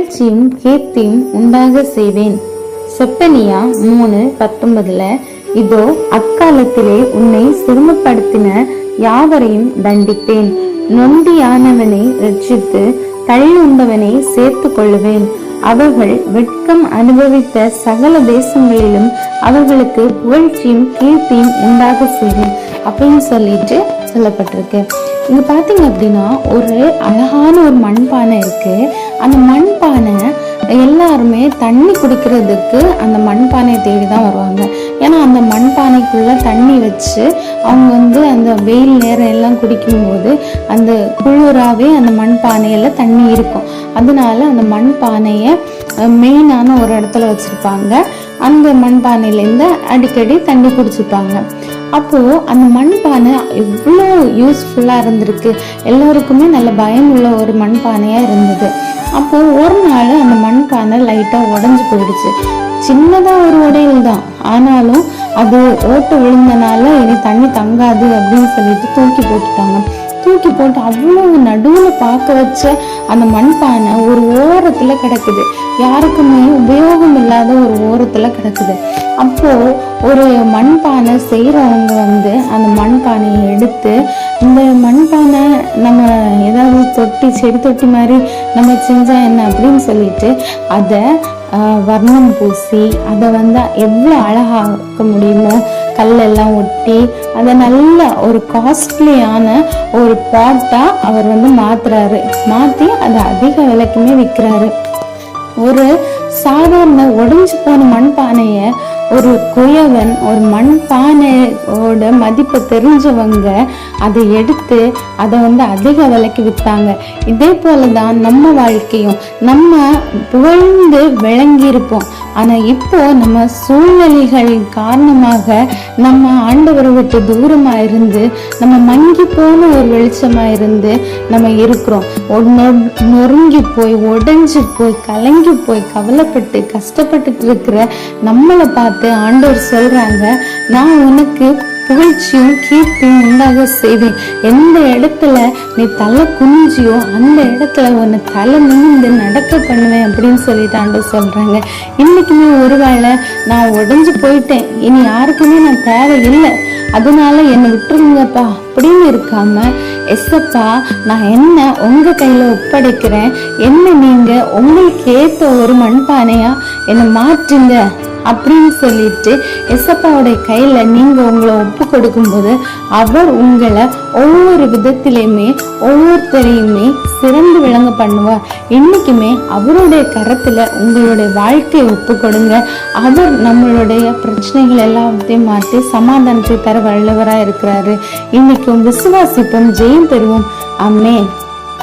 புகழ்ச்சியும் கீர்த்தியும் உண்டாக செய்வேன். செப்பனியா 3:19. இதோ அக்காலத்திலே உன்னை சிறுமப்படுத்தின யாவரையும் தண்டிப்பேன். நொண்டியானவனை ரட்சித்து தள்ளுண்டவனை சேர்த்து கொள்ளுவேன். அவர்கள் வெட்கம் அனுபவித்த சகல தேசங்களிலும் அவர்களுக்கு புகழ்ச்சியும் கீர்த்தியும் உண்டாக செய்வேன் அப்படின்னு சொல்லிட்டு சொல்லப்பட்டிருக்கு. இங்க பாத்தீங்க அப்படின்னா ஒரு அழகான ஒரு மண்பானை இருக்கு. அந்த மண்பானை எல்லாருமே தண்ணி குடிக்கிறதுக்கு அந்த மண்பானையை தேடி தான் வருவாங்க. ஏன்னா அந்த மண்பானைக்குள்ள தண்ணி வச்சு அவங்க அந்த வெயில் நேரம் எல்லாம் குடிக்கும்போது அந்த குளிராவே அந்த மண்பானையில தண்ணி இருக்கும். அதனால அந்த மண்பானையை மெயினான ஒரு இடத்துல வச்சிருப்பாங்க. அந்த மண்பானையிலேருந்து அடிக்கடி தண்ணி குடிச்சுப்பாங்க. அப்போ அந்த மண்பானை எவ்வளோ யூஸ்ஃபுல்லா இருந்திருக்கு. எல்லோருக்குமே நல்ல பயம் உள்ள ஒரு மண்பானையா இருந்தது. அப்போ ஒரு நாள் அந்த மண்பானை லைட்டா உடைஞ்சு போயிடுச்சு. சின்னதா ஒரு உடையல் தான், ஆனாலும் அது ஓட்டு விழுந்தனால இனி தண்ணி தங்காது அப்படின்னு சொல்லிட்டு தூக்கி போட்டுட்டாங்க. தூக்கி போட்டு அவ்வளவு நடுவுல பார்க்க வச்ச அந்த மண்பானை ஒரு ஓரத்துல கிடக்குது. யாருக்குமே உபயோகம் இல்லாத ஒரு ஓரத்துல கிடக்குது. அப்போ ஒரு மண்பானை செய்யறவங்க அந்த மண்பானையை எடுத்து, இந்த மண்பானை நம்ம ஏதாவது செடி தொட்டி மாதிரி நம்ம செஞ்சா என்ன அப்படின்னு சொல்லிட்டு அதை வர்ணம் பூசி அதை எவ்வளோ அழகாக்க முடியுமோ கல்லெல்லாம் ஒட்டி அதை நல்ல ஒரு காஸ்ட்லியான ஒரு பாட்டா அவர் மாத்துறாரு. மாத்தி அதை அதிக விலைக்குமே விற்கிறாரு. ஒரு சாதாரண உடைஞ்சு போன மண்பானைய ஒரு குயவன், ஒரு மண்பானையோட மதிப்பை தெரிஞ்சவங்க அதை எடுத்து அதை அதிக விலைக்கு விற்றாங்க. இதே போலதான் நம்ம வாழ்க்கையும். நம்ம புகழ்ந்து விளங்கி இருப்போம், ஆனா இப்போ நம்ம சூழ்நிலைகளின் காரணமாக நம்ம ஆண்டவரை விட்டு தூரமா இருந்து நம்ம மங்கி போன ஒரு வெளிச்சமா இருந்து நம்ம இருக்கிறோம். நொறுங்கி போய் உடைஞ்சு போய் கலங்கி போய் கவலைப்பட்டு கஷ்டப்பட்டுட்டு இருக்கிற நம்மளை பார்த்து ஆண்டவர் சொல்றாங்க, நான் உனக்கு புகழ்ச்சியும் கீர்த்தியும் உண்டாக செய்வேன். எந்த இடத்துல நீ தலை குனிஞ்சியோ அந்த இடத்துல உன்னை தலை நிமிந்து நடக்க பண்ணுவேன் அப்படின்னு சொல்லிட்டு ஆண்டவர் சொல்றாங்க. இன்னைக்குமே ஒருவேளை நான் உடைஞ்சு போயிட்டேன், இனி யாருக்குமே நான் தேவையில்லை, அதனால என்னை விட்டுருங்கப்பா அப்படின்னு இருக்காம, எஸ்ஸப்பா நான் என்ன உங்க கையில ஒப்படைக்கிறேன், என்ன நீங்க உங்களுக்கு ஏத்த ஒரு மண்பானையா என்னை மாற்றுங்க அப்படின்னு சொல்லிட்டு எசப்பாவுடைய கையில நீங்க உங்களை ஒப்பு கொடுக்கும்போது அவர் உங்களை ஒவ்வொரு விதத்திலையுமே ஒவ்வொருத்தரையுமே சிறந்து விளங்க பண்ணுவார். இன்னைக்குமே அவருடைய கரத்துல உங்களுடைய வாழ்க்கையை ஒப்பு கொடுங்க. அவர் நம்மளுடைய பிரச்சனைகள் எல்லாத்தையும் மாற்றி சமாதானத்தை தர வல்லவராக இருக்கிறாரு. இன்னைக்கும் விசுவாசிப்போம், ஜெயம் பெறுவோம். ஆமென்.